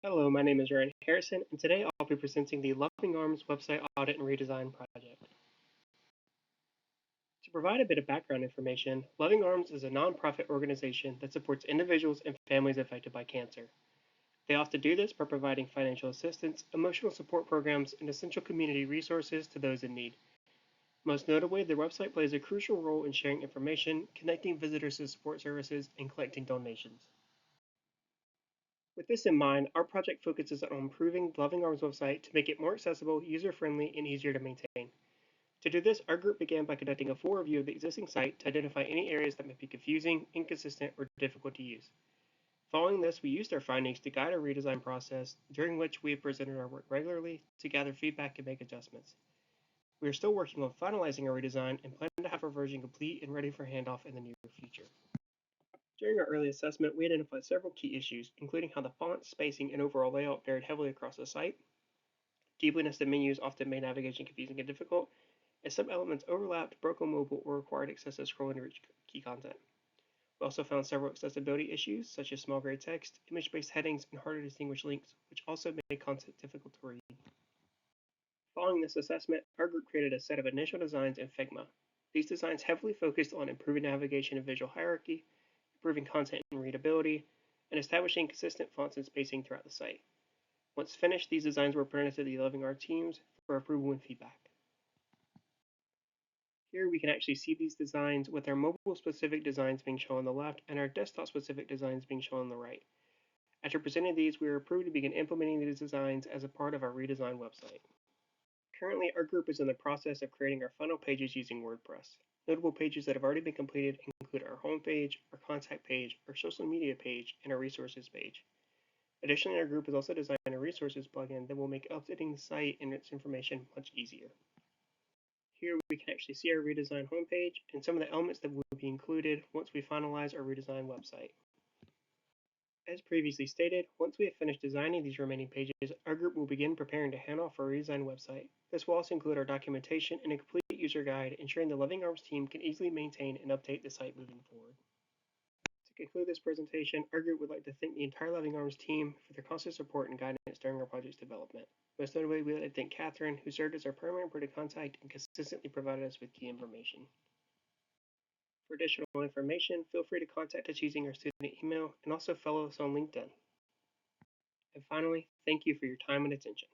Hello, my name is Ryan Harrison, and today I'll be presenting the Loving Arms website audit and redesign project. To provide a bit of background information, Loving Arms is a nonprofit organization that supports individuals and families affected by cancer. They often do this by providing financial assistance, emotional support programs, and essential community resources to those in need. Most notably, their website plays a crucial role in sharing information, connecting visitors to support services, and collecting donations. With this in mind, our project focuses on improving Loving Arms website to make it more accessible, user-friendly, and easier to maintain. To do this, our group began by conducting a full review of the existing site to identify any areas that might be confusing, inconsistent, or difficult to use. Following this, we used our findings to guide our redesign process, during which we have presented our work regularly to gather feedback and make adjustments. We are still working on finalizing our redesign and plan to have our version complete and ready for handoff in the near future. During our early assessment, we identified several key issues, including how the font, spacing, and overall layout varied heavily across the site. Deeply nested menus often made navigation confusing and difficult, and some elements overlapped, broke on mobile, or required excessive scrolling to reach key content. We also found several accessibility issues, such as small gray text, image-based headings, and harder to distinguish links, which also made content difficult to read. Following this assessment, our group created a set of initial designs in Figma. These designs heavily focused on improving navigation and visual hierarchy, improving content and readability, and establishing consistent fonts and spacing throughout the site. Once finished, these designs were presented to the Loving Arms teams for approval and feedback. Here we can actually see these designs with our mobile-specific designs being shown on the left and our desktop-specific designs being shown on the right. After presenting these, we were approved to begin implementing these designs as a part of our redesigned website. Currently, our group is in the process of creating our final pages using WordPress. Notable pages that have already been completed include our home page, our contact page, our social media page, and our resources page. Additionally, our group has also designed a resources plugin that will make updating the site and its information much easier. Here we can actually see our redesigned homepage and some of the elements that will be included once we finalize our redesigned website. As previously stated, once we have finished designing these remaining pages, our group will begin preparing to hand off our redesigned website. This will also include our documentation and a complete user guide, ensuring the Loving Arms team can easily maintain and update the site moving forward. To conclude this presentation, our group would like to thank the entire Loving Arms team for their constant support and guidance during our project's development. Most notably, we would like to thank Catherine, who served as our primary point of contact and consistently provided us with key information. For additional information, feel free to contact us using our student email and also follow us on LinkedIn. And finally, thank you for your time and attention.